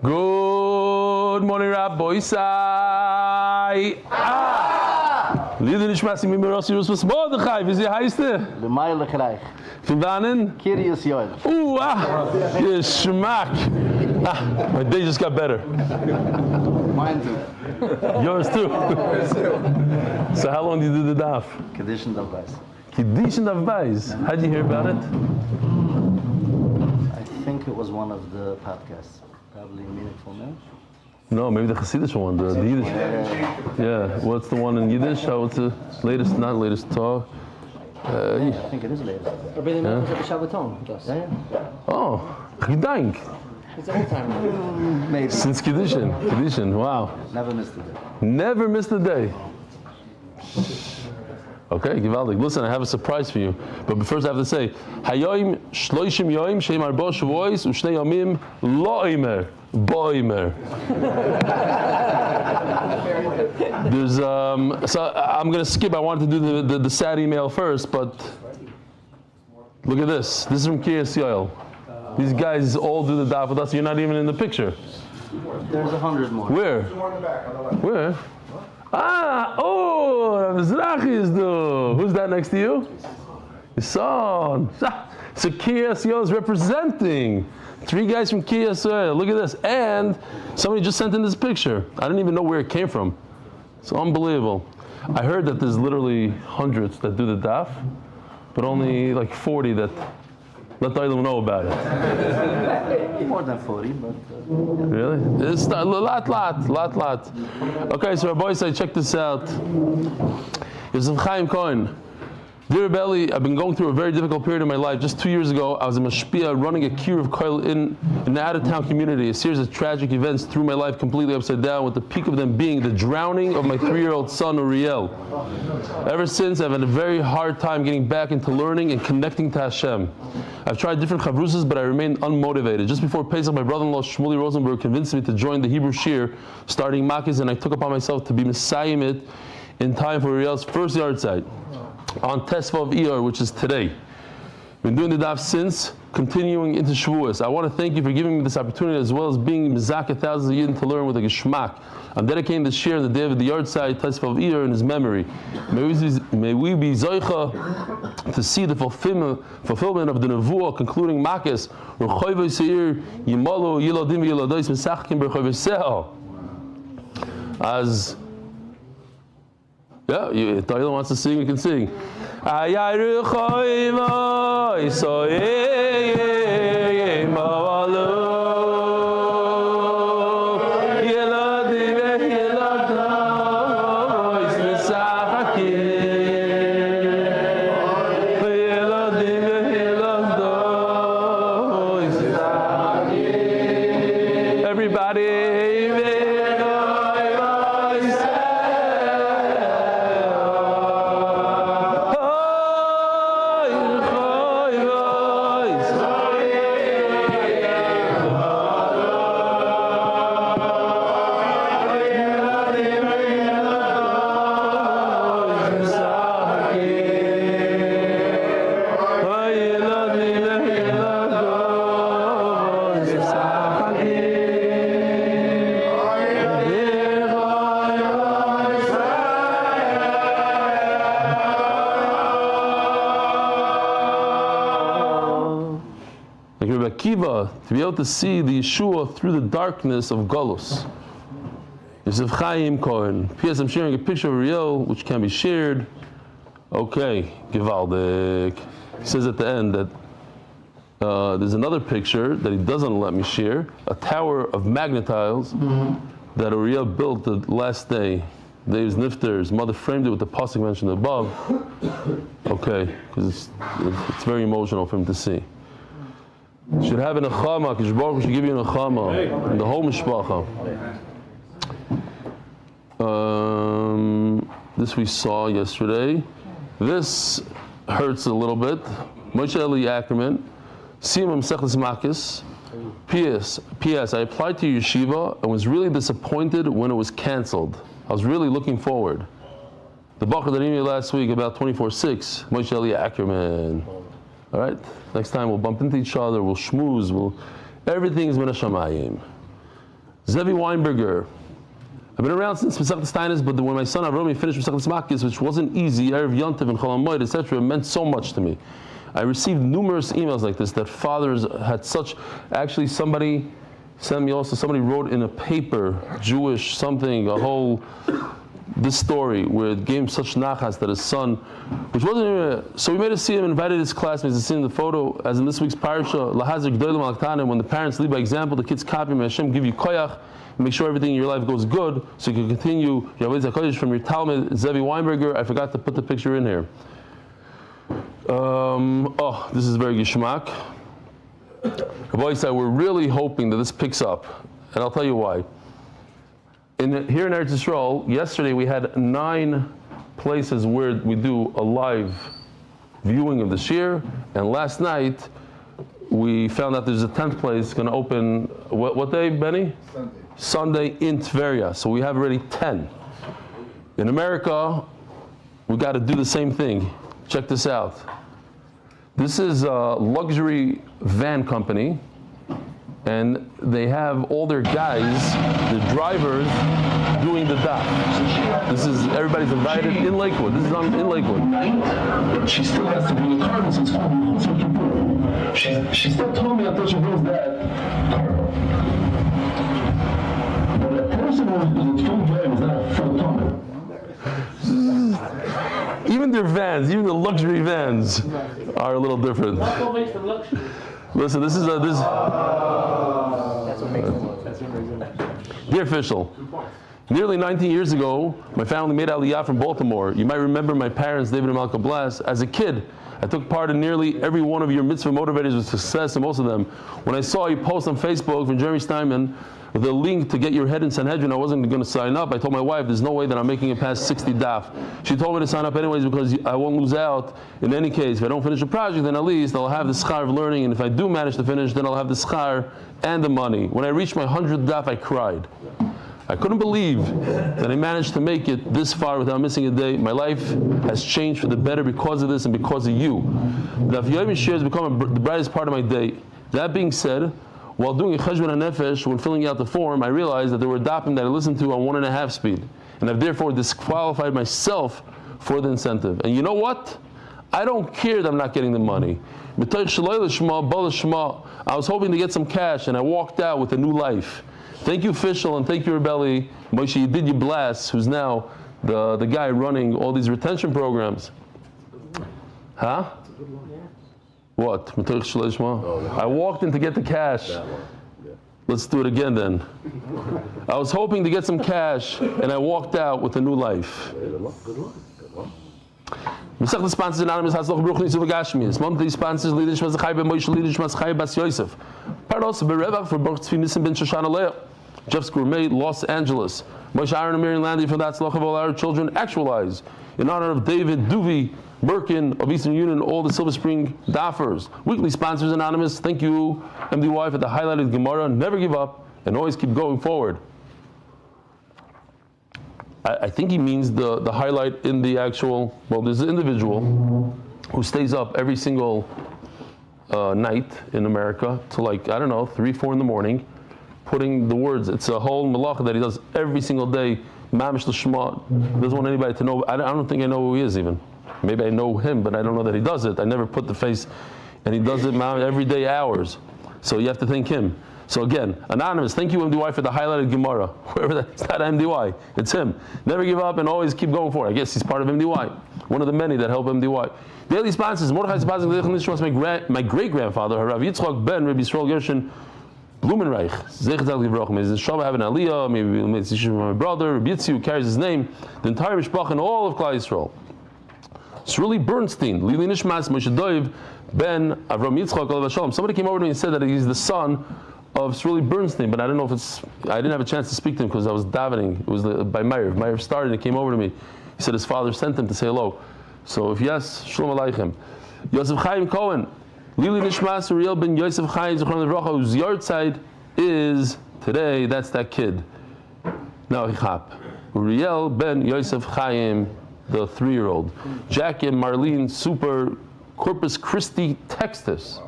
Good morning, Rabbi Isai. Lieder nicht mehr, mit mir raus, was Mordechai, wie sie heißt er? Der Meile Kreich. Von Dannen? Kirius Joel. Geschmack. My day just got better. Mine too. Yours too. So how long did you do the daf? Kedishin Davbais. Kedishin Davbais. How did you hear about it? I think it was one of the podcasts. Probably Meaningful News. No, maybe the Hasidic one, the Yiddish. Yeah, what's the one in Yiddish? What's the latest, not latest talk? I think it is latest. Rabbi Menachem was at the Shabbaton with us. Oh, gedank. He's an old timer. Maybe. Since Kedishin, wow. Never missed a day. Never missed a day. Okay, Givaldik. Listen, I have a surprise for you. But first I have to say, Hayoim shloishim yoim sheim arba shavuos u'shnei yomim lo imer bo-imer. There's so I'm going to skip. I wanted to do the sad email first, but look at this. This is from Kiryas Yoel. These guys all do the daf with us. You're not even in the picture. There's 100 more. Where? Where? Mizrachi is the. Who's that next to you? Your son. So Kiryas Yoel is representing. 3 guys from Kiryas Yoel. Look at this. And somebody just sent in this picture. I didn't even know where it came from. It's unbelievable. I heard that there's literally hundreds that do the daf, but only like 40 that let the Olam know about it. More than 40, but... Really? It's a lot. Okay, so our boys say, check this out. Yosef Chaim Cohen. Dear Rebelli, I've been going through a very difficult period in my life. Just 2 years ago, I was a mashpia running a kiruv koil in an out-of-town community. A series of tragic events threw my life completely upside down, with the peak of them being the drowning of my 3-year-old son, Uriel. Ever since, I've had a very hard time getting back into learning and connecting to Hashem. I've tried different chavrusas, but I remained unmotivated. Just before Pesach, my brother-in-law, Shmuley Rosenberg, convinced me to join the Hebrew Shir, starting Makis, and I took upon myself to be Messiahim it in time for Uriel's first yard site on Tesva of Iyar, which is today. Been doing the daf since, continuing into Shavuos. I want to thank you for giving me this opportunity, as well as being mizakeh thousands of Yidden to learn with a geschmack. I'm dedicating this year on the day of the yard site, Tesva of Iyar, in his memory. May we be zoicha to see the fulfillment of the nevuah, concluding Makis, Rechoivei Seir, Yimalu, Yiladim, Yiladois, Mesachkim, Rechoivei Se'ah. As if Tyler wants to sing, we can sing. To be able to see the Yeshua through the darkness of Golus. Yosef Chaim Cohen. P.S. I'm sharing a picture of Uriel, which can be shared. Okay, Givaldik. He says at the end that there's another picture that he doesn't let me share, a tower of magnetiles that Uriel built the last day. Dave's Nifter, his mother framed it with the pasuk mentioned above. Okay, because it's very emotional for him to see. Should have an achama, Kish Baruch should give you an achama, and the whole mishpacha. This we saw yesterday. This hurts a little bit. Moshe Eli Ackerman, Siyam Mesechus Makis. P.S. I applied to yeshiva and was really disappointed when it was canceled. I was really looking forward. The Bacher that emailed last week about 24/6, Moshe Eli Ackerman. All right? Next time we'll bump into each other, we'll schmooze, everything's min hashamayim. Zevi Weinberger. I've been around since Masechet Steinus, but when my son Avromi finished Masechet Makis, which wasn't easy, Erev Yontiv and Chol Hamoed, etc., it meant so much to me. I received numerous emails like this that fathers had such. Actually, somebody sent me also. Somebody wrote in a paper, Jewish something, this story where it gave him such nachas that his son, which wasn't even. So we made us see him, invited his classmates to see in the photo, as in this week's parasha, Lahazir Gdolim Al-Ktanim, when the parents lead by example, the kids copy, may Hashem give you koyach, make sure everything in your life goes good, so you can continue your Avodas HaKodesh from your Talmud, Zevi Weinberger. I forgot to put the picture in here. This is very geschmack. Rabbi said, we're really hoping that this picks up, and I'll tell you why. Here in Eretz Yisrael, yesterday we had 9 places where we do a live viewing of the shir, and last night we found out there's a 10th place going to open, what day, Benny? Sunday in Tveria. So we have already 10. In America, we got to do the same thing. Check this out. This is a luxury van company, and they have all their guys, the drivers, doing the daf. This is, everybody's invited in Lakewood. This is in Lakewood. She still has to bring a car since she still told me until she brings that car. But a person who's full drive is not a full timer. Even their vans, even the luxury vans, are a little different. What makes them luxury? Listen, this is this. That's what makes them luxury. Dear official, nearly 19 years ago, my family made Aliyah from Baltimore. You might remember my parents, David and Malka Blas. As a kid, I took part in nearly every one of your mitzvah motivators with success, and most of them. When I saw you post on Facebook from Jeremy Steinman with a link to get your head in Sanhedrin, I wasn't going to sign up. I told my wife, there's no way that I'm making it past 60 daf. She told me to sign up anyways because I won't lose out. In any case, if I don't finish the project, then at least I'll have the schar of learning, and if I do manage to finish, then I'll have the schar and the money. When I reached my 100th daf, I cried. I couldn't believe that I managed to make it this far without missing a day. My life has changed for the better because of this and because of you. The Daf Yomi share has become the brightest part of my day. That being said, while doing a cheshbon hanefesh, when filling out the form, I realized that there were dapim that I listened to on 1.5 speed, and I've therefore disqualified myself for the incentive. And you know what? I don't care that I'm not getting the money. I was hoping to get some cash, and I walked out with a new life. Thank you, official, and thank you, Rebelli. Moshe, you did your blast, who's now the guy running all these retention programs. Huh? What? I walked in to get the cash. Let's do it again then. I was hoping to get some cash, and I walked out with a new life. Good luck. Masechet sponsors anonymous Hatzloch Baruch Nisuv Gashmius. Monthly sponsors Lidish Mazachai Ben Moshe Lidish Mazachai Bas Yosef. Pardos Berevach for Baruch Tzvi Nisim Ben Shoshana Leah. Jeff's Gourmet, Los Angeles. Moshe Aaron and Miriam Landy for that Hatzloch of all our children actualize. In honor of David Duvi Birkin of Eastern Union, all the Silver Spring Daffers. Weekly sponsors anonymous. Thank you, MDY, for the highlighted Gemara. Never give up and always keep going forward. I think he means the highlight in the actual, well, there's an individual who stays up every single night in America to 3, 4 in the morning, putting the words, it's a whole malacha that he does every single day, mamish l'shma, doesn't want anybody to know, I don't think I know who he is even. Maybe I know him, but I don't know that he does it. I never put the face, and he does it every day, hours. So you have to thank him. So again, anonymous, thank you MDY for the highlighted Gemara. Whoever that, it's not MDY, it's him. Never give up and always keep going forward. I guess he's part of MDY, one of the many that help MDY. Daily sponsors, Mordechai sponsors, my great-grandfather, Rav Yitzchak ben Rabbi Yisrael Gershon Blumenreich. Zechat Zal Livrach. May his Shabbat have an aliyah, maybe it's my brother, Rabbi Yitzi, who carries his name, the entire Mishpach and all of Klal Yisrael. Sruli Bernstein, Lili Nishmas, Moshe Doiv, Ben Avram Yitzchak, Alav Shalom. Somebody came over to me and said that he's the son of Sruli Bernstein, but I don't know if I didn't have a chance to speak to him because I was davening. It was by Meir. Meir started and he came over to me. He said his father sent him to say hello. So if yes, Shalom Aleichem. Yosef Chaim Cohen, Lili Nishmas, Uriel ben Yosef Chaim, Zichron Levracha, whose yard side is today, that's that kid. Now Hichap. Uriel ben Yosef Chaim, the 3-year-old. Jack and Marlene Super Corpus Christi Texas.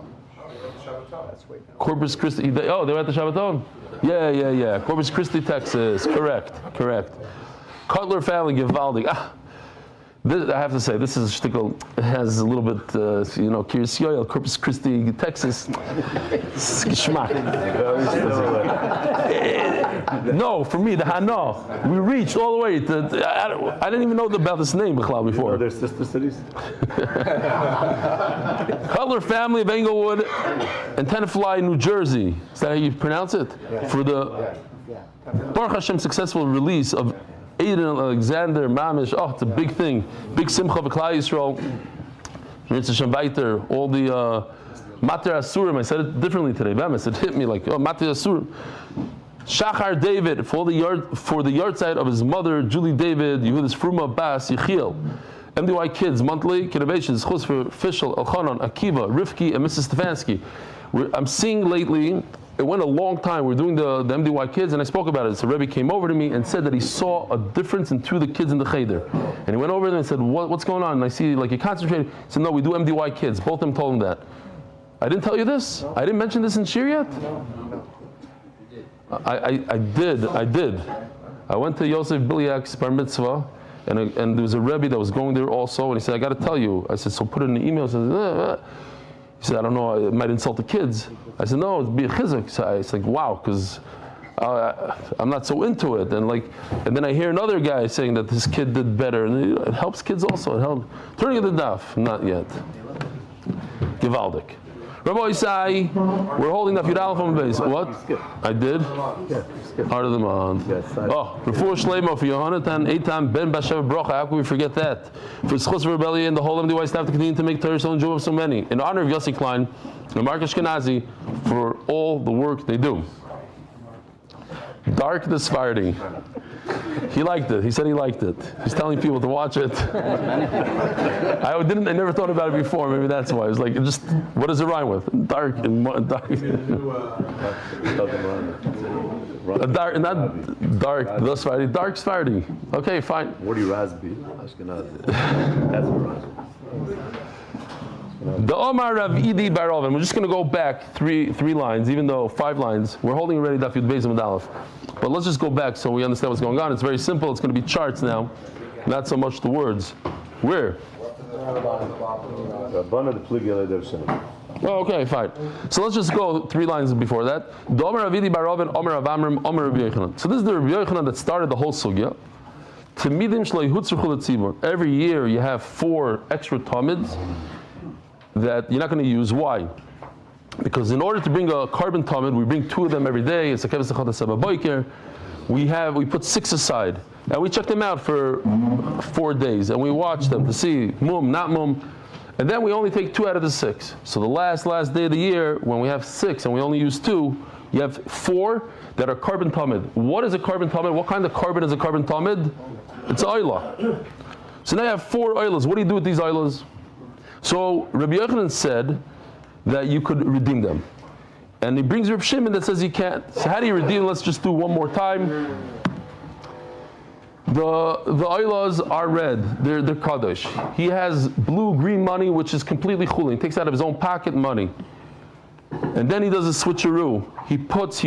Corpus Christi. Oh, they were at the Shabbaton? Yeah. Corpus Christi, Texas. Correct. Cutler family, Givaldi. This, I have to say, this is shtickle. It has a little bit, Kiryas Yoel, Corpus Christi, Texas. Geschmack. No, for me, the Hana. We reached all the way. I didn't even know about this name before. Their sister cities. Cutler family of Englewood and Tenafly, New Jersey. Is that how you pronounce it? Yeah. For the Baruch Hashem successful release of Aiden Alexander Mamish. Oh, it's a big thing. Big Simcha B'Klal Yisrael. Mitzvah Shem Baiter. All the Mater Asurim. I said it differently today. Bemis, it hit me like, Mater Asurim. Shachar David for the yard side of his mother Julie David Yehuda's Fruma Bas Yechiel. MDY Kids monthly innovations. Chus for Fishel Elchanan Akiva Rivki and Mrs. Stefanski. I'm seeing lately. It went a long time. We're doing the MDY Kids, and I spoke about it. So Rebbe came over to me and said that he saw a difference in two of the kids in the cheder. And he went over them and said, "What's going on?" And I see like he concentrated. He said, "No, we do MDY Kids." Both of them told him that. I didn't tell you this. I didn't mention this in Shir yet. I did. I went to Yosef Biliak's bar mitzvah, and there was a Rebbe that was going there also, and he said, "I got to tell you." I said, "So put it in the email." He said, "I don't know, it might insult the kids." I said, "No, it'd be a chizuk." So it's like, wow, because I'm not so into it. And then I hear another guy saying that this kid did better, and it helps kids also. It helps. Turning to the daf, not yet. Givaldik. Rabbi Isai, we're holding Daf Yud Aleph on the base. What? I did? Heart of the month. Oh, Refuah Shleimo for Yohanatan, Eitan, Ben Bashev Brocha. How can we forget that? For Schus Rebellion, the whole MDY staff to continue to make Torah so enjoyable of so many. In honor of Yossi Klein and Mark Ashkenazi for all the work they do. Dark the Sephardi. He liked it. He said he liked it. He's telling people to watch it. I never thought about it before. Maybe that's why. I was like, what does it rhyme with? Dark and dark. Dark, not dark. The Sephardi. Dark Sephardi. Okay, fine. What do you Rasbi? Ashkenazi. That's what Rasbi. The Omar Rav Idi Barovin. We're just going to go back three lines, even though 5 lines. We're holding already Daf Yud Beis Amud Aleph. But let's just go back so we understand what's going on. It's very simple. It's going to be charts now, not so much the words. Where? Oh, okay, fine. So let's just go 3 lines before that. The Omar Rav Idi Barovin, Omar Rav Amram, Omar Rav Yochanan. So this is the Rav Yochanan that started the whole sugya. Every year you have 4 extra tamids that you're not going to use. Why? Because in order to bring a carbon tamid, we bring 2 of them every day. It's a keves echad asaba boiker. We put 6 aside, and we check them out for 4 days, and we watch them to see mum, not mum, and then we only take 2 out of the 6. So the last day of the year, when we have 6 and we only use 2, you have 4 that are carbon tamid. What is a carbon tamid? What kind of carbon is a carbon tamid? It's oila. So now you have 4 oilas. What do you do with these oilas? So Rabbi Yochanan said that you could redeem them. And he brings Reb Shimon that says you can't. So how do you redeem? Let's just do one more time. The oilas are red. They're kadosh. He has blue-green money, which is completely chulin. He takes out of his own pocket money. And then he does a switcheroo. He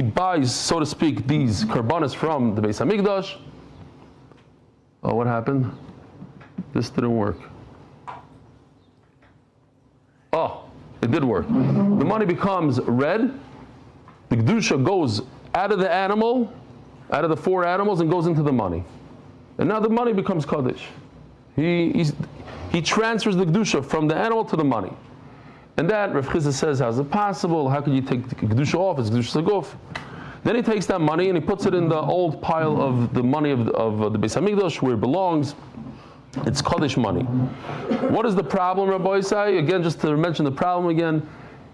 buys, so to speak, these karbanos from the Beis Hamikdash. Oh, what happened? This didn't work. Oh, it did work. The money becomes red. The Kedusha goes out of the animal, out of the 4 animals, and goes into the money. And now the money becomes Kaddish. He transfers the Kedusha from the animal to the money. And that, Rav Chizah says, how is it possible? How could you take the Kedusha off? It's Kedusha Saguf. Then he takes that money and he puts it in the old pile of the money of the Beis Hamikdash, where it belongs. It's Kaddish money. What is the problem, Rabbi Isai? Again, just to mention the problem again,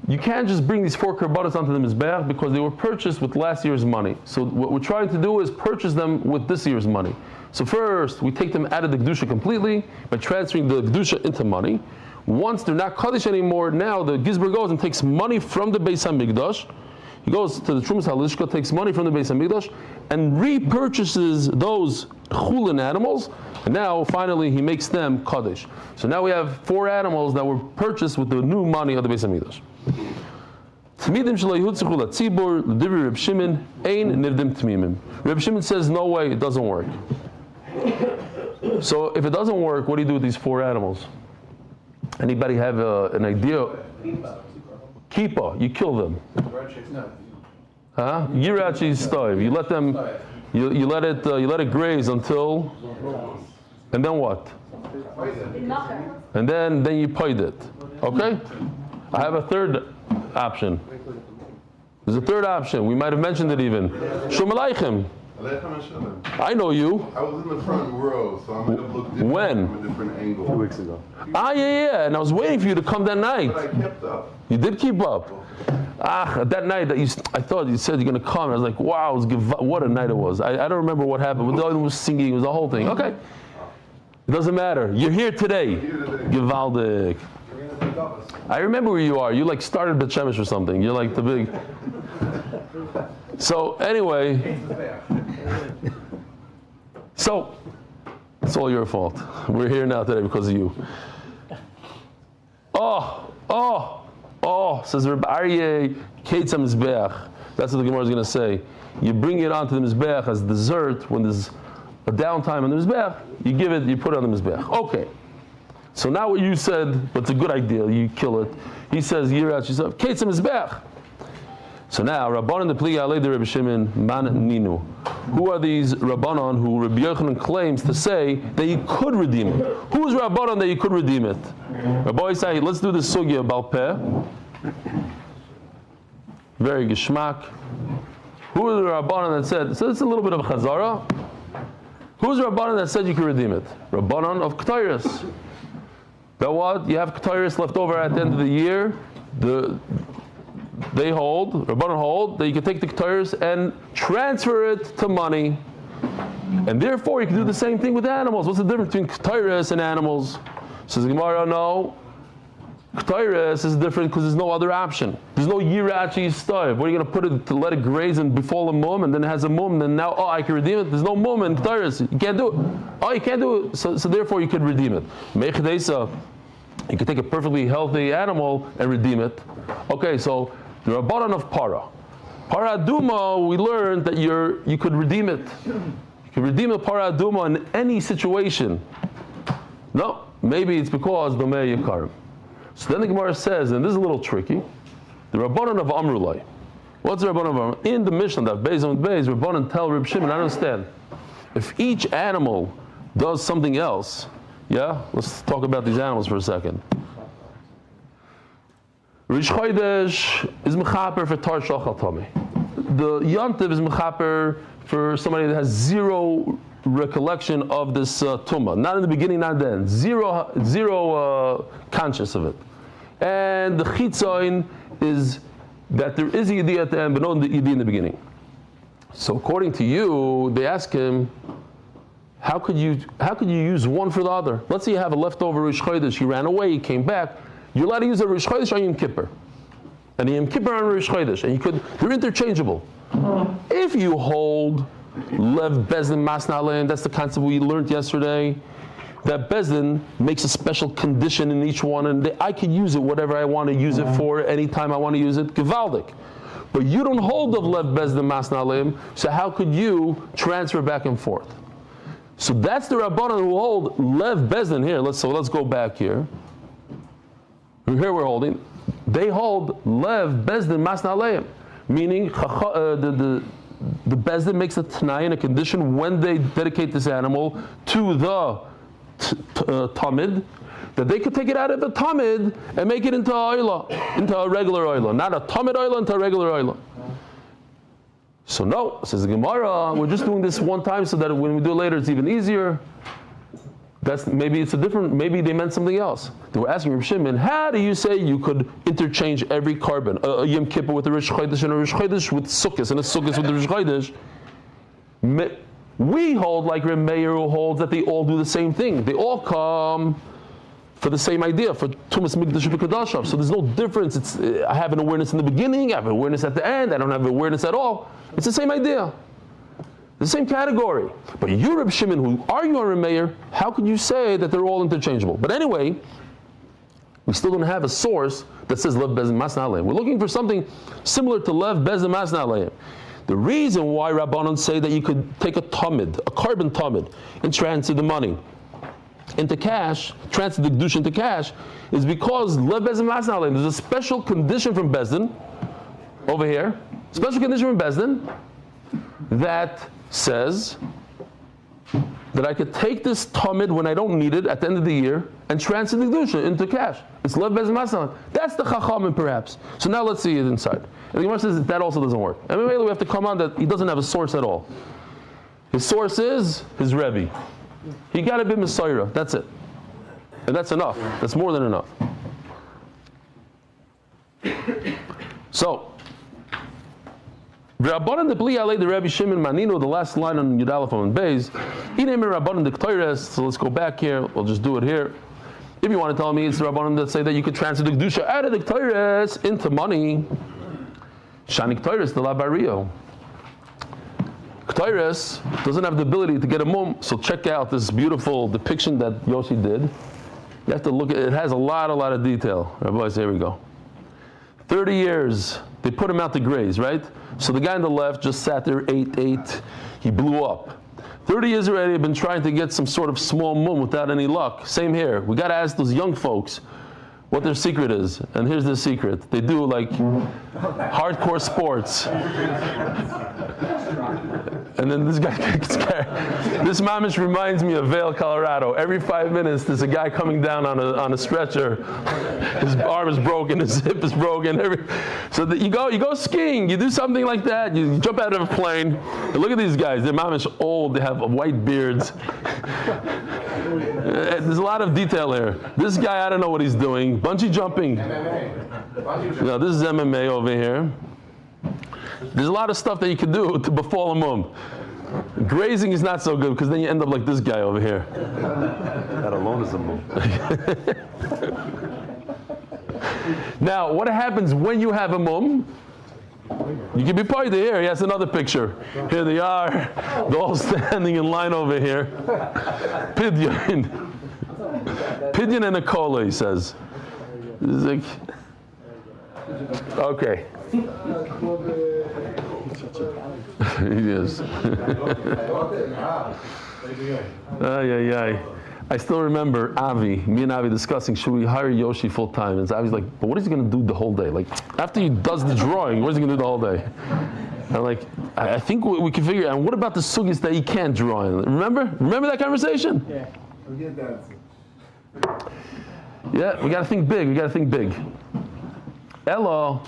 you can't just bring these 4 karbanos onto the Mizbeach because they were purchased with last year's money. So what we're trying to do is purchase them with this year's money. So first, we take them out of the Kedusha completely by transferring the Kedusha into money. Once they're not Kaddish anymore, now the Gizber goes and takes money from the Beis HaMikdash. He goes to the Trumas HaLishka, takes money from the Beis HaMikdash, and repurchases those chulin animals, and now finally he makes them Kaddish. So now we have 4 animals that were purchased with the new money of the Beis HaMikdash. Tmidim shelo yihutzichu latzibur l'divri Reb Shimon ein nivdim tmimim. Reb Shimon says no way, it doesn't work. So if it doesn't work, what do you do with these 4 animals? Anybody have an idea? Kippah, you kill them. Huh? Yirachi stove. You let them. You let it graze until. And then what? And then you paid it. Okay? I have a third option. There's a third option. We might have mentioned it even. Shalom Aleichem. I know you. I was in the front row, so I might have looked different When? from a different angle. 2 weeks ago. Yeah. And I was waiting for you to come that night. But I kept up. You did keep up. That night that I thought you said you're going to come. I was like, wow, what a night it was. I don't remember what happened. But the other one was singing. It was the whole thing. Okay. It doesn't matter. You're here today. Gewaldig. I remember where you are. You like started Bet Shemesh or something. You're like the big. So anyway. So it's all your fault. We're here now today because of you. Says Reb Aryeh, Keitz HaMizbeach. That's what the Gemara is going to say. You bring it onto the Mizbeach as dessert when there's a downtime on the Mizbeach. You give it, you put it on the Mizbeach. Okay. So now what you said, but it's a good idea, you kill it. He says, Yirat Yisrael, Keitz HaMizbeach. So now, Rabbanon the Pli Alei de Reb Shimon Man Ninu. Who are these Rabbanon who Rabbi Yochanan claims to say that you could redeem it? Who is Rabbanon that you could redeem it? Rabbi Yisai, let's do the sugya about peh. Very geschmack. Who is the Rabbanon that said, so it's a little bit of a chazara. Who's the Rabbanon that said you could redeem it? Rabbanon of Ketairis. That what? You have Ketairis left over at the end of the year. Rabbanon hold that you can take the Ketairis and transfer it to money. And therefore you can do the same thing with animals. What's the difference between Ketairis and animals? Says the Gemara, no. Ketairis is different because there's no other option. There's no Yirachi stove. Where are you going to put it to let it graze and befall a mum, and then it has a mum, and then now, I can redeem it? There's no mum in Ketairis. You can't do it. You can't do it. So therefore you could redeem it. Mechadesa, you can take a perfectly healthy animal and redeem it. Okay, so the Rabbanon of Para. Para Aduma, we learned that you could redeem it. You can redeem a Para Aduma in any situation. No, maybe it's because Domei Yikarim. So then the Gemara says, and this is a little tricky, the Rabbanon of Amrulai. What's the Rabbanon of Amrulai? In the Mishnah, that Beis on Beis, Rabbanon tell Reb Shimon, I understand. If each animal does something else, let's talk about these animals for a second. Rish Chodesh is mechaper for tar shachal tamei. The Yontiv is mechaper for somebody that has zero recollection of this tumah. Not in the beginning, not then. Zero conscious of it. And the chitzain is that there is a yidiyah at the end, but no yidiyah in the beginning. So according to you, they ask him, how could you use one for the other? Let's say you have a leftover Rish Chodesh, he ran away, he came back. You're allowed to use a Rish Chodesh on Yom Kippur. And a Yom Kippur on Rish Chodesh. And they're interchangeable. If you hold Lev Bezdin Masna Aleim, that's the concept we learned yesterday, that Bezdin makes a special condition in each one, and I can use it whatever I want to use it for, anytime I want to use it, Gevaldik. But you don't hold of Lev Bezdin Masna Aleim, so how could you transfer back and forth? So that's the Rabbanon who hold Lev Bezdin here. Let's go back here. Here we're holding. They hold Lev Bezdin Masna Aleim, meaning the Bezdin makes a Tanai in a condition when they dedicate this animal to the Tamid, that they could take it out of the Tamid and make it into a regular oila. Not a Tamid oila, into a regular oila. So no, says the Gemara, we're just doing this one time so that when we do it later it's even easier. Maybe they meant something else. They were asking Reb Shimon, how do you say you could interchange every carbon? A Yom Kippur with a Rish Chodesh and a Rish Chodesh with Sukkos and a Sukkos with the Rish Chodesh. We hold like Reb Meir, who holds that they all do the same thing. They all come for the same idea, for Tumas Mikdash V'Kadashav. So there's no difference. I have an awareness in the beginning, I have an awareness at the end, I don't have awareness at all. It's the same idea. The same category. But you, Reb Shimon, who argue on Reb Meir, how could you say that they're all interchangeable? But anyway, we still don't have a source that says Lev Bezin Masna Aleim. We're looking for something similar to Lev Bezin Masna Aleim. The reason why Rabbanon say that you could take a tamid, a carbon tamid, and transfer the money into cash, transfer the kedusha into cash, is because Lev Bezin Masna Aleim. There's a special condition from Bezdin over here, special condition from Bezdin that says that I could take this tamid when I don't need it at the end of the year and transfer the kedusha into cash. It's Lev Bezin Masna Aleim. That's the chachamim perhaps. So now let's see it inside. And the Gemara says that also doesn't work. And maybe we have to come on that he doesn't have a source at all. His source is his Rebbe. He got to be Messiah. That's it. And that's enough. That's more than enough. So, Rabbanan de Bli Alei the Rabbi Shimon Manino, the last line on Yud Aleph on Beis. Inemi Rabbanan de Ktoires. So let's go back here. We'll just do it here. If you want to tell me it's the Rabbanan that say that you could transfer the Kedusha out of the Ktoires into money. Shani Ktoires de la Barrio. Ktoires doesn't have the ability to get a mum, so check out this beautiful depiction that Yoshi did. You have to look at it. It has a lot of detail. Boys, here we go. 30 years, they put him out to graze, right? So the guy on the left just sat there, ate, he blew up. 30 years already, I've been trying to get some sort of small mum without any luck. Same here. We got to ask those young folks what their secret is. And here's the secret. They do like hardcore sports. And then this guy gets scared. This mamish reminds me of Vail, Colorado. Every 5 minutes, there's a guy coming down on a stretcher. His arm is broken, his hip is broken. So you go skiing, you do something like that, you jump out of a plane. And look at these guys, they're mamish old, they have white beards. There's a lot of detail here. This guy, I don't know what he's doing. Bungee jumping. No, this is MMA over here. There's a lot of stuff that you can do to befall a mum. Grazing is not so good because then you end up like this guy over here. That alone is a mum. Now, what happens when you have a mum? You can be part of here. He has another picture. Here they are. They're all standing in line over here. Pidyon. Pidyon and a cola, he says. It's like, okay. He is. I still remember Avi, me and Avi discussing, should we hire Yoshi full time? And Avi's like, but what is he going to do the whole day? Like, after he does the drawing, what is he going to do the whole day? And I'm like, I think we can figure out, and what about the sugis that he can't draw in? Remember that conversation? Yeah. Yeah, we got to think big. Hello.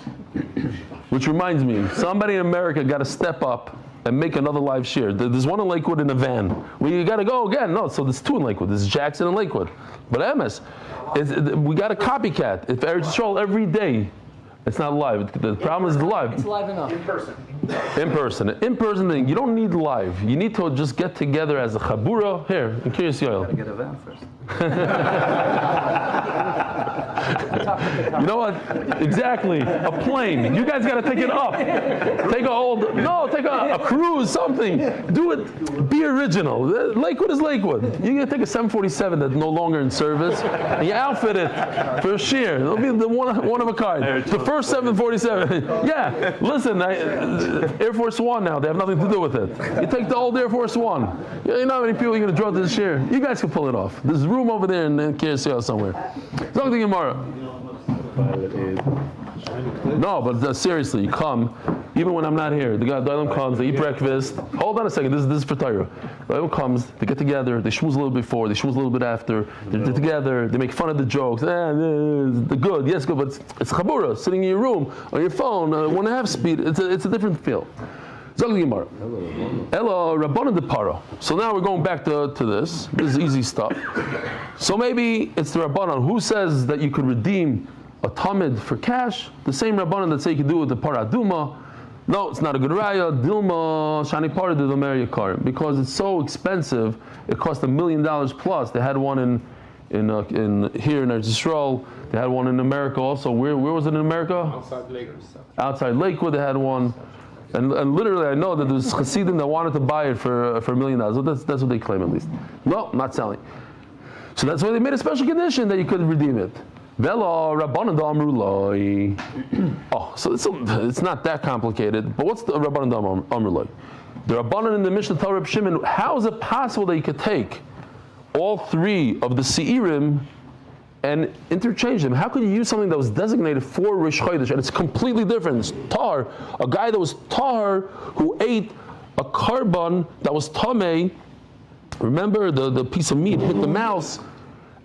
Which reminds me, somebody in America got to step up and make another live share. There's one in Lakewood in a van. We got to go again. No, so there's two in Lakewood. There's Jackson and Lakewood. But MS, we got a copycat. If Eretz Yisrael every day, it's not live. The problem is the live. It's live enough. In person thing. You don't need live. You need to just get together as a chabura. Here, in Kiryas Yoel. Get a van first. You know what? Exactly. A plane. You guys got to take it up. Take a cruise, something. Do it. Be original. Lakewood is Lakewood. You got to take a 747 that's no longer in service, and you outfit it for a shear. It'll be the one of a kind. The first 747. Yeah. Listen, Air Force One now. They have nothing to do with it. You take the old Air Force One. You know how many people you're going to draw to the shear? You guys can pull it off. There's room over there in Kiryas Yoel somewhere. Talk to Gemara. No, but seriously, you come, even when I'm not here. The Dalam comes, they eat breakfast. Hold on a second, this is for Torah. Dalam comes, they get together, they schmooze a little bit before, they schmooze a little bit after. They're together, they make fun of the jokes. They're good, yes, good, but it's chabura, sitting in your room, on your phone, 1.5 speed. It's a different feel. Hello, Rabbanan de Paro. So now we're going back to this. This is easy stuff. So maybe it's the Rabbanan who says that you could redeem a tamid for cash. The same Rabbanan that say you could do it with the paraduma. No, it's not a good raya. Dilma shani parad de car because it's so expensive. It cost $1 million plus. They had one in here in Eretz Yisrael. They had one in America also. Where was it in America? Outside Lakewood. Outside Lakewood, they had one. And literally, I know that there's Hasidim that wanted to buy it for $1 million. So that's what they claim at least. No, not selling. So that's why they made a special condition that you could redeem it. Velo Rabbanan Amru Loi. Oh, so it's not that complicated. But what's the Rabbanan Amru Loi? The Rabbanan in the Mishnah tell Reb Shimon, how is it possible that you could take all three of the Seirim and interchange them? How could you use something that was designated for Rish Chodesh and it's completely different? It's tar, a guy that was tar who ate a carbon that was tamei. Remember, the piece of meat hit the mouse,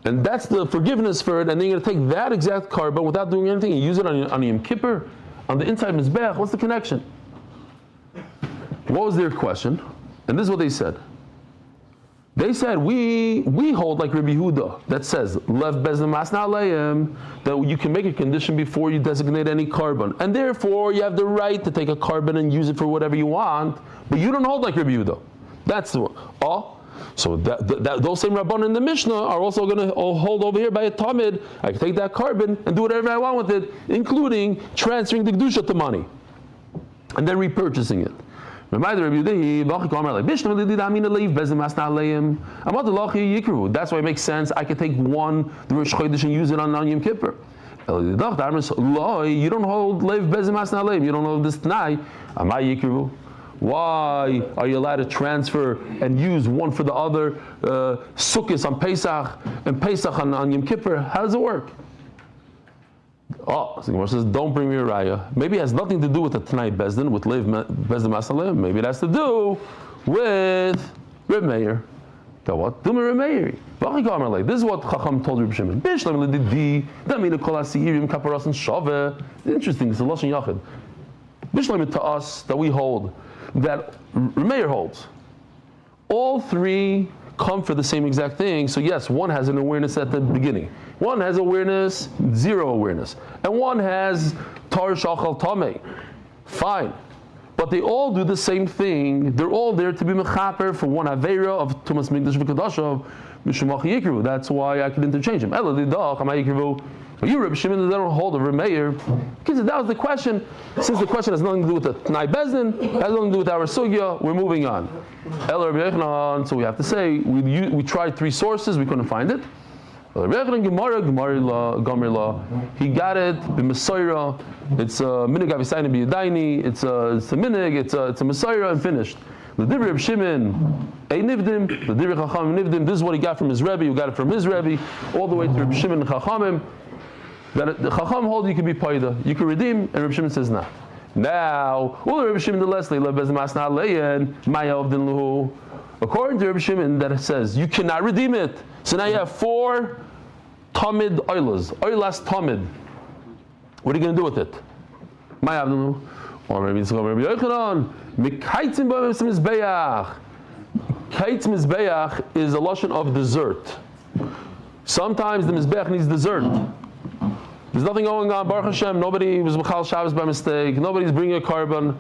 and that's the forgiveness for it. And then you're going to take that exact carbon without doing anything and use it on Yom Kippur, on the inside Mizbeach. What's the connection? What was their question? And this is what they said. They said, we hold like Rabbi Yehuda that says, Lev Bezdin Masna Aleim, that you can make a condition before you designate any carbon. And therefore, you have the right to take a carbon and use it for whatever you want, but you don't hold like Rabbi Yehuda. That's the one. Oh, so those same Rabbanan in the Mishnah are also going to hold over here by a Talmud. I can take that carbon and do whatever I want with it, including transferring the Kedusha to money and then repurchasing it. That's why it makes sense. I could take one, the Rosh Chodesh, and use it on Yom Kippur. You don't hold Leiv Bezim Masna Aleim. You don't hold this T'nai. Why are you allowed to transfer and use one for the other? Sukkos on Pesach and Pesach on Yom Kippur. How does it work? Oh, so the Gemara says, don't bring me a raya. Maybe it has nothing to do with the Tanai Bezdin, with Leiv Bezdin Masalim. Maybe it has to do with Reb Meir. So what? Do me Reb Meir. This is what Chacham told Reb Shimon. Interesting, it's a Lashon Yachid. Bishlam to us that we hold, that Reb Meir holds. All three come for the same exact thing. So yes, one has an awareness at the beginning. One has awareness, zero awareness. And one has tar shachal tamei. Fine. But they all do the same thing. They're all there to be mechaper for one aveira of tumas mikdash v'kadashav mishumach yikru. That's why I could interchange them. Ela lidach amay yikru. But you, Reb Shimon, they don't hold a Reb Meir. Because that was the question. Since the question has nothing to do with the T'nai Bezdin, has nothing to do with our sugya, we're moving on. El Reb Yochanan, so we have to say, we tried three sources, we couldn't find it. El Reb Yochanan, Gemara law. He got it, b'Mesaira. It's a minig avisayin b'Yadaini. It's a minig, it's a Mesaira, and finished. The Divrei Reb Shimon, a Nivdim, the Divrei Chacham Nivdim, this is what he got from his Rebbe, who got it from his Rebbe, all the way to Reb Shimon and Chachamim. That the Chacham hold you can be paida, you can redeem, and Reb Shimon says not. Now, Reb Shimon the Leslie, according to Reb Shimon, that it says you cannot redeem it. So now you have 4 tamid oilas, oilas tamid. What are you going to do with it? Or maybe it's Rabbi Yochanan. Mikaitzim mizbeach. Kaitz mizbeach is a lashon of dessert. Sometimes the mizbeach needs dessert. There's nothing going on, Baruch Hashem. Nobody was Mechal Shabbos by mistake. Nobody's bringing a carbon.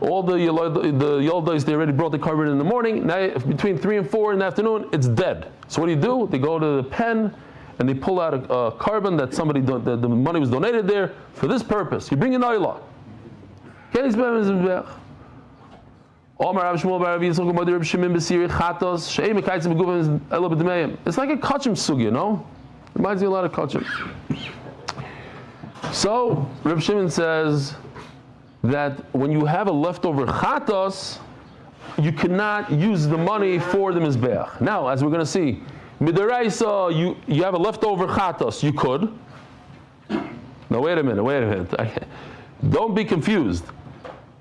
All the Yoldas, they already brought the carbon in the morning. Now, between 3 and 4 in the afternoon, it's dead. So what do? They go to the pen and they pull out a carbon that somebody, the money was donated there for this purpose. You bring an oilah. It's like a kachim sugi, you know? Reminds me a lot of kachim. So, Reb Shimon says that when you have a leftover chatos, you cannot use the money for the mizbeach. Now, as we're going to see, midaraisa, you have a leftover chatos, you could. Now, wait a minute. Don't be confused.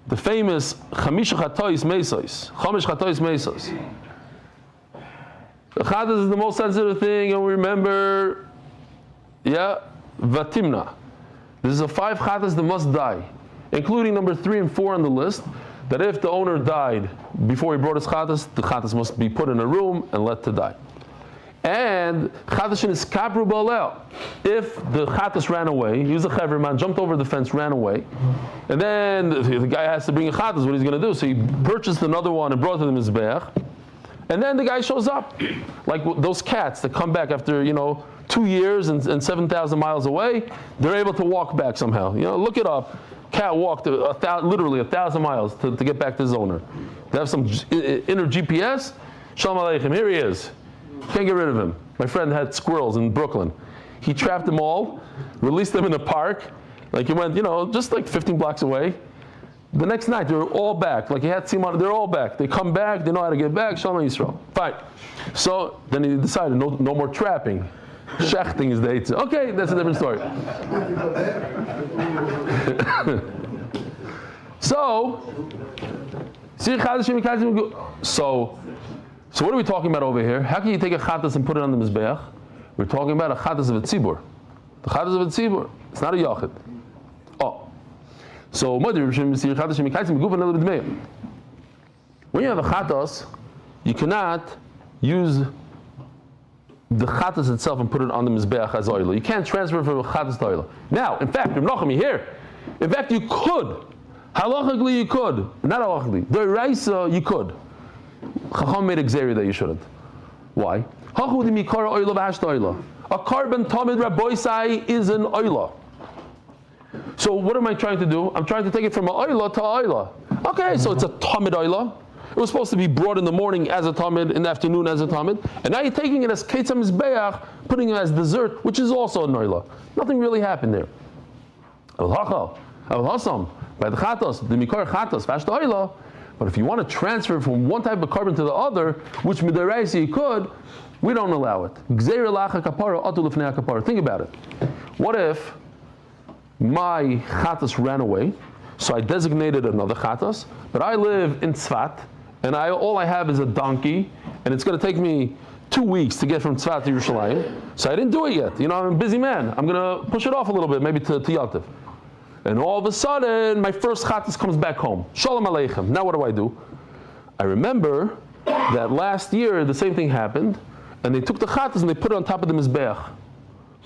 The famous chamish chatois mesos. The chatos is the most sensitive thing, and we remember, vatimna. This is a 5 chatas that must die, including number 3 and 4 on the list, that if the owner died before he brought his chatas, the chatas must be put in a room and let to die. And chatashin is kapru ba'aleh. If the chatas ran away, he was a chaver man, jumped over the fence, ran away, and then the guy has to bring a chatas, what he's going to do? So he purchased another one and brought it to the mizbeach, and then the guy shows up, like those cats that come back after, 2 years and 7,000 miles away, they're able to walk back somehow. Look it up. Cat walked literally 1,000 miles to get back to his owner. They have some inner GPS. Shalom Aleichem. Here he is. Can't get rid of him. My friend had squirrels in Brooklyn. He trapped them all, released them in a park. Like he went, just like 15 blocks away. The next night, they were all back. Like he had Simon, they're all back. They come back, they know how to get back. Shalom Yisrael. Fine. So then he decided no more trapping. Shechting is the eitzah. Okay, that's a different story. So what are we talking about over here? How can you take a chatas and put it on the mizbeach? We're talking about a chatas of a tzibur. The chatas of a tzibur. It's not a yachid. Oh. So when you have a chatas, you cannot use the chatas itself and put it on the mizbeach as oil. You can't transfer it from a chatas to oil. Now, in fact, Reb Nachum, here. In fact, you could. Halachically, you could. Not halachically. D'oraisa, you could. Chacham made a gzeri that you shouldn't. Why? A carbon tamid rabboisai is an oila. So what am I trying to do? I'm trying to take it from an oila to oila. Okay, so it's a tamid oila. It was supposed to be brought in the morning as a tamid, in the afternoon as a tamid, and now you're taking it as ketzam mizbeach, putting it as dessert, which is also an oila. Nothing really happened there. By the chatos, the mikor chatos, vash the oila. But if you want to transfer from one type of carbon to the other, which midaraisi you could, we don't allow it. Think about it. What if my chatas ran away, so I designated another chatas, but I live in Tzfat, and all I have is a donkey, and it's going to take me 2 weeks to get from Tzfat to Yerushalayim, so I didn't do it yet. I'm a busy man. I'm going to push it off a little bit, maybe to Yaltiv. And all of a sudden, my first chatas comes back home. Shalom Aleichem. Now what do? I remember that last year the same thing happened, and they took the chatas and they put it on top of the mizbeach.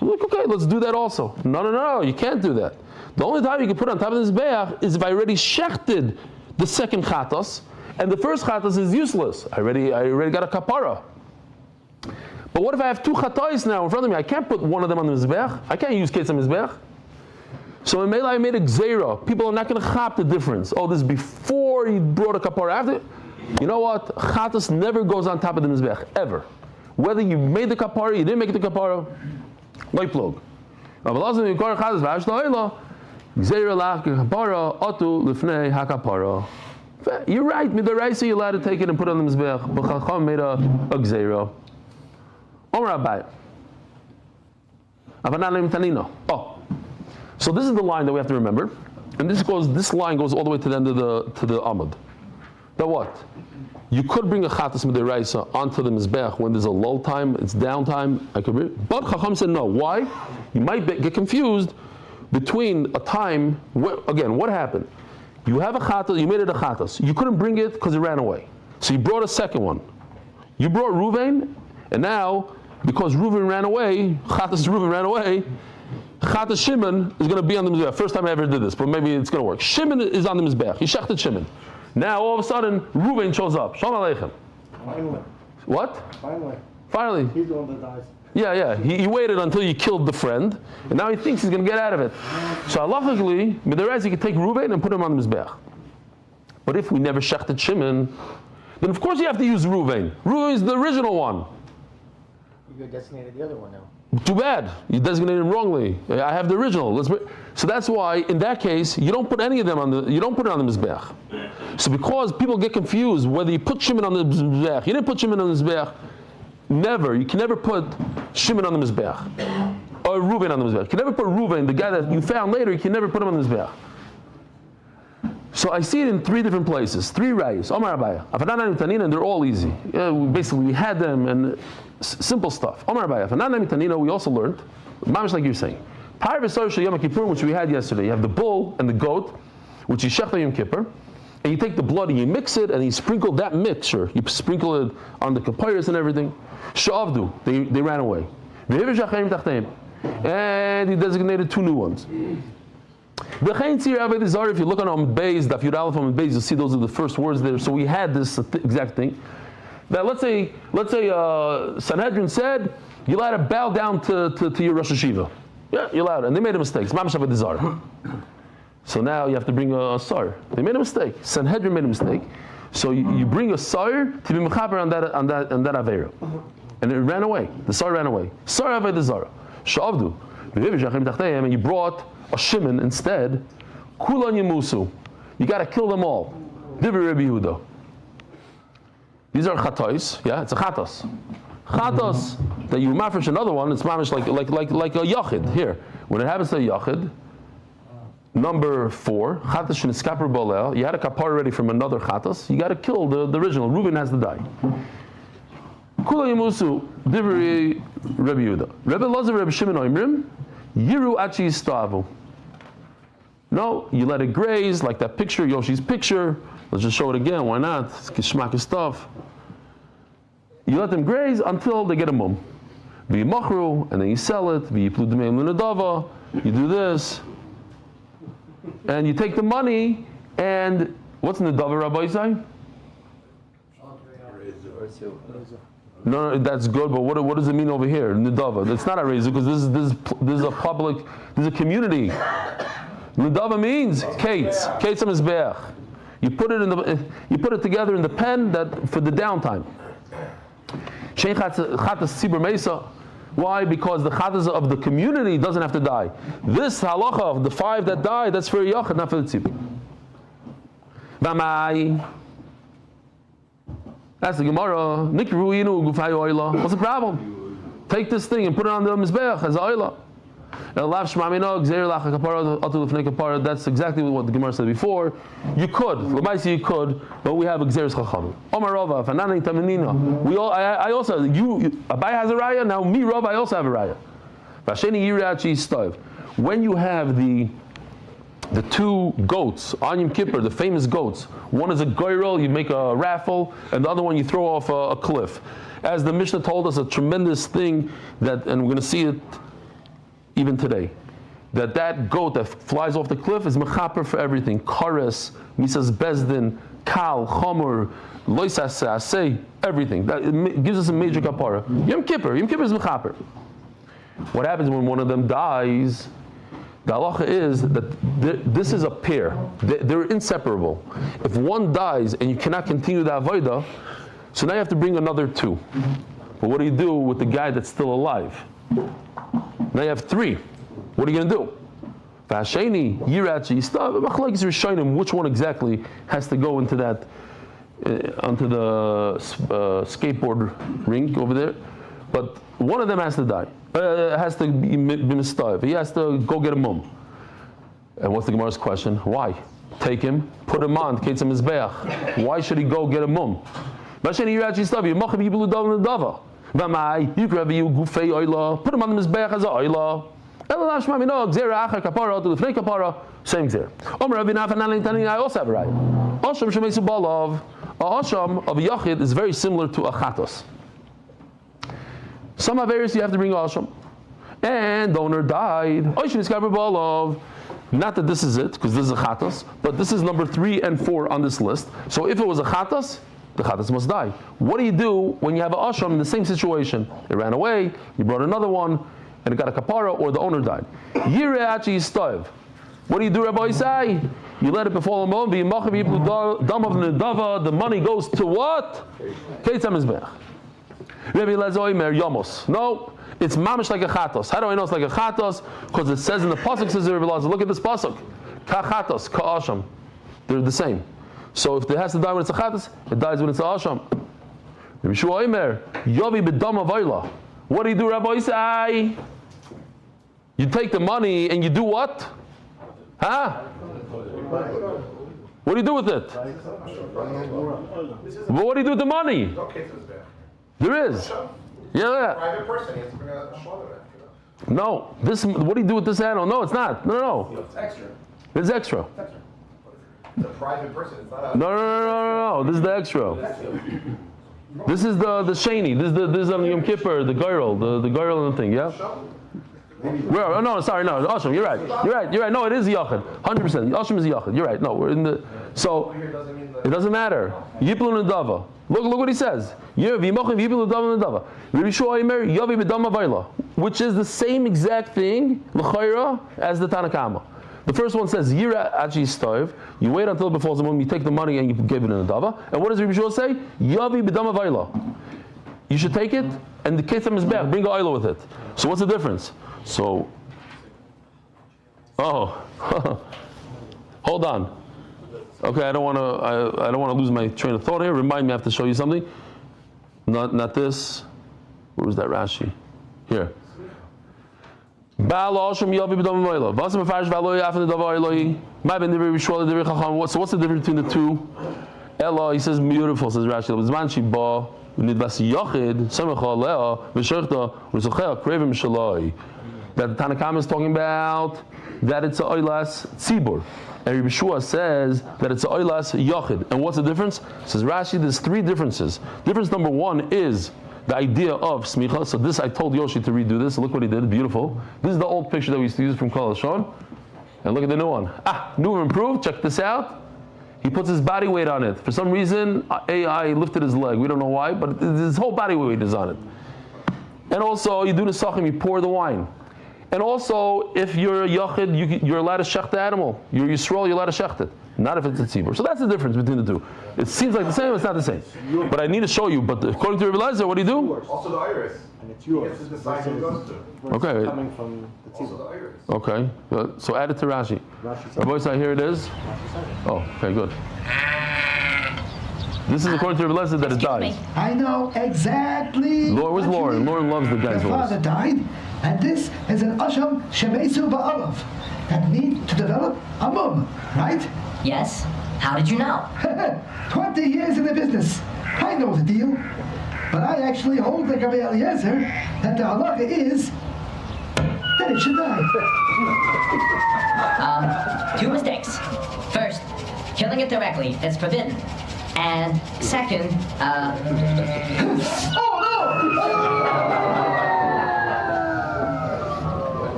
So I'm like, okay, let's do that also. No, you can't do that. The only time you can put it on top of the mizbeach is if I already shechted the second chatas, and the first chatas is useless. I already got a kapara. But what if I have two chatais now in front of me? I can't put one of them on the mizbeach. I can't use ketzah mizbeach. So in Mela I made a gzeira. People are not going to chop the difference. Oh, this is before you brought a kapara. After, you know what? Chatas never goes on top of the mizbech, ever. Whether you made the kapara, you didn't make the kapara, like plug. You're right. Midaraisa, you're allowed to take it and put it on the mizbech. But Chacham made a gzeira. Omar Abai. Oh. So this is the line that we have to remember, and this line goes all the way to the end of the Amud. That what? You could bring a chatas midiraisa onto the mizbech when there's a lull time, it's downtime. But Chacham said no. Why? You might get confused between a time. Again, what happened? You have a chatas, you made it a chatas. You couldn't bring it because it ran away, so you brought a second one. You brought Ruvain, and now because Ruvain ran away, chatas Ruvain ran away. Chatas Shimon is going to be on the mizbech. First time I ever did this, but maybe it's going to work. Shimon is on the mizbech. He shechted Shimon. Now all of a sudden, Reuven shows up. Shalom Aleichem. Finally. What? Finally. He's the one that dies. Yeah. He waited until you killed the friend, and now he thinks he's going to get out of it. So halachically, midaraisa, you can take Reuven and put him on the mizbech. But if we never shechted Shimon, then of course you have to use Reuven. Reuven is the original one. You designated the other one now. Too bad. You designated him wrongly. I have the original. So that's why, in that case, you don't put any of them you don't put it on the mizbech. So because people get confused whether you put Shimon on the mizbech, you didn't put Shimon on the mizbech. Never. You can never put Shimon on the mizbech or Reuven on the mizbech. You can never put Reuven, the guy that you found later. You can never put him on the mizbech. So I see it in 3 different places, 3 rayos. Omar Abaya, Afanan and Tanina, and they're all easy. Basically, we had them and simple stuff. Omar Abaya, Afanan and Tanina, we also learned, mamish like you're saying. Par v'sar Yom Kippur, which we had yesterday. You have the bull and the goat, which you shechta Yom Kippur, and you take the blood and you mix it, and you sprinkle that mixture. You sprinkle it on the kapayas and everything. Sha'avdu, they ran away. And he designated 2 new ones. If you look on Beis, Daf Yud Aleph on Beis, you'll see those are the first words there. So we had this exact thing. That let's say Sanhedrin said you're allowed to bow down to your Rosh Hashiva. Yeah, you're allowed, and they made a mistake. So now you have to bring a sar. They made a mistake. Sanhedrin made a mistake. So you bring a sar to be mechaber on that avera, and it ran away. The sar ran away. Sar aved zara. Shavdu. And you brought a shimon instead. Kulan Yamusu. You got to kill them all. Divrei Rabbi Yehuda. These are chatos. Yeah, it's a chatos. Chatos that you mafresh another one. It's mamish like a yachid. Here, when it happens to a yachid, number 4, chatos sheniskaper bolel. You had a kapar ready from another chatos. You got to kill the original. Reuben has to die. Kula Yamusu Divrei Rabbi Yehuda. Rabbi Lazar Rabbi Shimon Oimrim Yiru Achi Yistavu. No, you let it graze like that picture, Yoshi's picture. Let's just show it again. Why not? It's kishmak stuff. You let them graze until they get a mum. V'yimachru, and then you sell it. V'yiplu d'meim l'nadava. You do this, and you take the money. And what's nadava, Rabbi Isai? No, that's good, but what does it mean over here? Nidava. It's not a razor because this is a public, this is a community. Nidava means kates mizbeach. You put it together in the pen that for the downtime. Shein chatas tzibur mesa. Why? Because the chatas of the community doesn't have to die. This halacha of the 5 that died, that's for yachid, not for the tzibur. V'amai. That's the Gemara. What's the problem? Take this thing and put it on the mizbeach as a oila. That's exactly what the Gemara said before. You could, you could, but we have Gzeres Chachamim. I also, Abai has a raya, now me, Rav, I also have a raya. When you have the 2 goats on Yom Kippur, the famous goats, one is a goyrel, you make a raffle, and the other one you throw off a cliff. As the Mishnah told us, a tremendous thing and we're going to see it even today, that goat that flies off the cliff is mechaper for everything. Kares, misas bezdin, kal, chomer, loisas asay, everything. That it gives us a major kapara. Yom Kippur is mechaper. What happens when one of them dies? The halacha is that this is a pair. They're inseparable. If one dies and you cannot continue the avodah, so now you have to bring another 2. But what do you do with the guy that's still alive? Now you have 3. What are you going to do? Which one exactly has to go into that, onto the skateboard rink over there? But one of them has to die. Has to be mistav. He has to go get a mum. And what's the Gemara's question? Why? Take him, put him on, ketzam mizbeach. Why should he go get a mum? You could have you gufei oila, put him on the mizbeach as a oila. Same gzer. I also have a right. Asham shemesu balav. A asham of a yachid is very similar to a chatos. Some averis you have to bring asham. And the owner died. Not that this is it, because this is a chatos, but this is number 3 and 4 on this list. So if it was a chatos, the chatas must die. What do you do when you have an ashram in the same situation? It ran away, you brought another one, and it got a kapara, or the owner died. Yireachi yistav. What do you do, Rabbi Isai? You let it befall him on, the money goes to what? Keitzam Mizbeach. Rabbi Lezoimer Yomos. No, it's mamish like a chatos. How do I know it's like a chatos? Because it says in the pasuk, says Rabbi Lezoimer, look at this pasuk. Ka chatos, ka asham. They're the same. So if it has to die when it's a chatas, it dies when it's a asham. Rabbi Shua Omer, Yovi b'dam avayla. What do you do, Rabbi Isai? You take the money and you do what? Huh? What do you do with it? But what do you do with the money? There is. Yeah. Private person, he has to bring a shlomo. No. What do you do with this animal? No, it's not. No. It's extra. It's extra. It's a private person. It's not a. No. This is the extra. This is the sheni. This is on Yom Kippur, the girl, the girl and the thing. Yeah. No. Asham, you're right. No, it is yachid. 100%. Asham is yachid. You're right. No, we're in the. So it doesn't matter. Yiplu nedava. Look what he says. Which is the same exact thing as the Tanakama. The first one says Yira Achi Stov. You wait until it befalls the moment, you take the money and you give it in a dava. And what does Rabbi Shua say? Yavi b'dama vayla. You should take it and the ketzam is back. Bring the oil with it. So what's the difference? So, hold on. Okay, I don't want to lose my train of thought here. Remind me, I have to show you something. Not this. Where was that Rashi? Here. So what's the difference between the two? Ella, he says beautiful, says Rashi. That the Tanakh is talking about that it's a oilas tzibur. And Rabbi Shua says that it's a oilas yochid. And what's the difference? Says Rashi, there's three differences. Difference number one is the idea of smicha. So this, I told Yoshi to redo this. Look what he did, beautiful. This is the old picture that we used to use from Kol HaShon. And look at the new one. New and improved, check this out. He puts his body weight on it. For some reason, AI lifted his leg. We don't know why, but his whole body weight is on it. And also, you do the sachim, you pour the wine. And also, if you're a yachid, you're allowed to shecht the animal. You're Yisrael, you're allowed to shecht it. Not if it's a tzibur. So that's the difference between the two. It seems like the same, it's not the same. But I need to show you. But according to Rabbi Eliezer, what do you do? Also the iris. And it's yours. He gets to decide who it goes to. Okay. Coming from the Also tzibur. the iris. Okay. So add it to Rashi. Rashi said. Rabbi Eliezer, here it is. Oh, okay, good. This is according to Rabbi Eliezer that it dies. I know exactly. Where's Lauren? Lauren loves the guy's Their voice. father died, and this is an asham shemesu ba'alav that need to develop a mum, right? Yes. How did you know? 20 years in the business. I know the deal. But I actually hold like Rabbi Eliezer that the halacha is that it should die. Two mistakes. First, killing it directly is forbidden. And second, Oh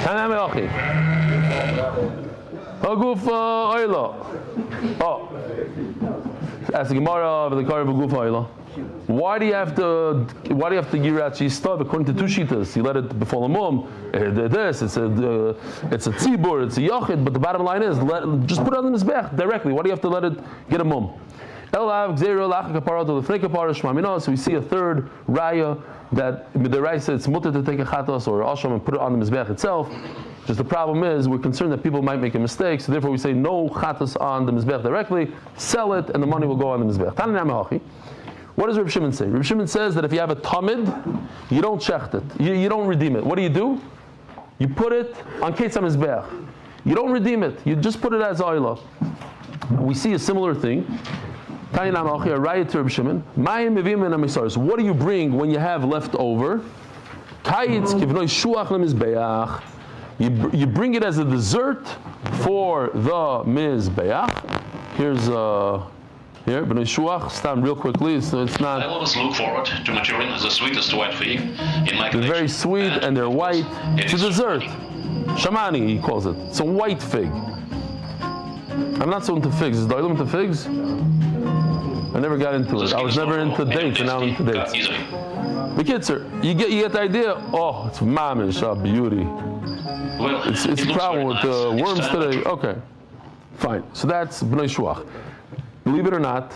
Tanam Elochi. Haguf Oila. Oh. Ask the Gemara of the Kari of Haguf Oila. Why do you have to girat shista? According to two shitas, you let it befall a mum. This it's a tzibur, it's a yachid. But the bottom line is, just put it on the mizbech directly. Why do you have to let it get a mum? So we see a third raya that the raya says it's mutter to take a chatos or asham and put it on the mizbech itself. Just the problem is we're concerned that people might make a mistake, so therefore we say no chatos on the mizbech directly. Sell it, and the money will go on the mizbech. What does Reb Shimon say? Reb Shimon says that if you have a tamid, you don't shecht it. You don't redeem it. What do? You put it on Ketzah Mizbeach. You don't redeem it. You just put it as oila. We see a similar thing. What do you bring when you have leftover? You bring it as a dessert for the Mizbeach. Here's here, B'nai Shuach, stand real quickly, so it's not... I always look forward to maturing the sweetest white fig in my They're very sweet and they're white. It's a dessert. Shamani, he calls it. It's a white fig. I'm not so into figs. Is Doilim into figs? I never got into it. I was never into dates, and now I'm into dates. The kids are, you get the idea, oh, it's mamish, beauty. Well, it's a problem with the worms today. Okay, fine. So that's B'nai Shuach. Believe it or not,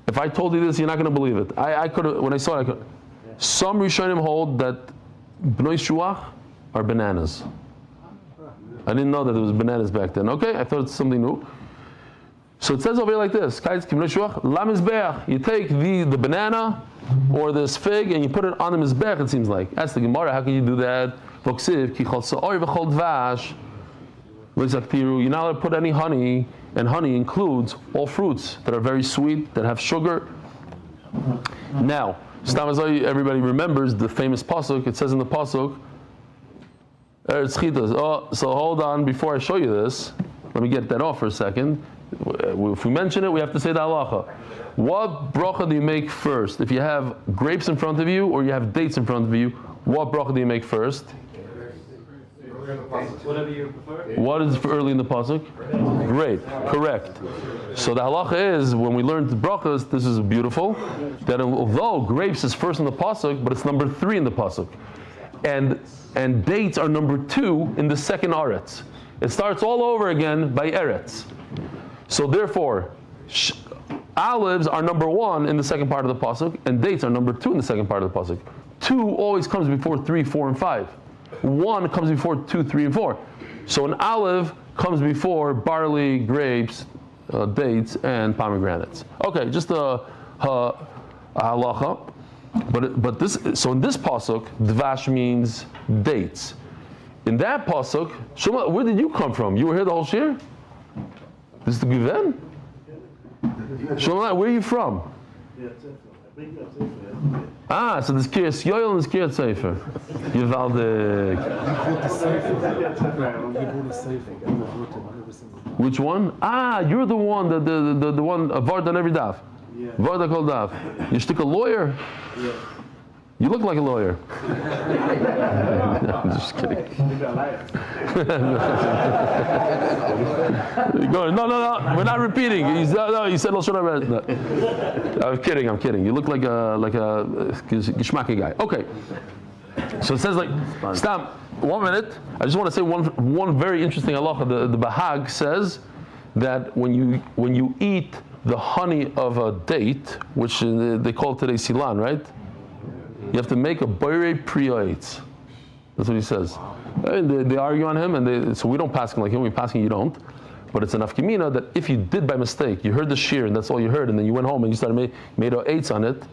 if I told you this, you're not going to believe it. I could when I saw it, I could. Some Rishonim hold that B'nai Shuach are bananas. I didn't know that it was bananas back then. Okay, I thought it's something new. So it says over here like this: you take the banana or this fig and you put it on the mizbech. It seems like that's the Gemara. How can you do that? You're not allowed to put any honey, and honey includes all fruits that are very sweet, that have sugar. Now, everybody remembers the famous pasuk. It says in the pasuk, so hold on, before I show you this, let me get that off for a second. If we mention it, we have to say the halacha. What bracha do you make first? If you have grapes in front of you or you have dates in front of you, what bracha do you make first? Whatever you prefer. What is early in the pasuk? Grape, correct. So the halacha is, when we learn the brachas, this is beautiful, that although grapes is first in the pasuk, but it's number 3 in the pasuk. And dates are number 2 in the second aretz. It starts all over again by eretz. So therefore, olives are number 1 in the second part of the pasuk, and dates are number 2 in the second part of the pasuk. 2 always comes before 3, 4, and 5. 1 comes before 2, 3, and 4. So an olive comes before barley, grapes, dates, and pomegranates. Okay, just a halacha. But this, so in this pasuk, dvash means dates. In that pasuk, Shmuel, where did you come from? You were here the whole year? This is the Given? Shmuel, where are you from? Ah, so there's Kiryas Yoel and there's Kiryas Sefer. Yivaldik. Which one? Ah, you're the one, the one, Vard on every daf. Vard called daf. You stick a lawyer? Yeah. You look like a lawyer. No, I'm just kidding. No, we're not repeating. He said Lashon. No. I'm kidding. You look like a geschmacky guy. Okay. So it says like, stop. 1 minute. I just want to say one very interesting halacha. The Bahag says that when you eat the honey of a date, which they call today silan, right? You have to make a boirei priyates. That's what he says. And they argue on him, and so we don't pass him like him. We pass him, you don't. But it's an afkimina that if you did by mistake, you heard the shir and that's all you heard, and then you went home and you started made a eitz on it.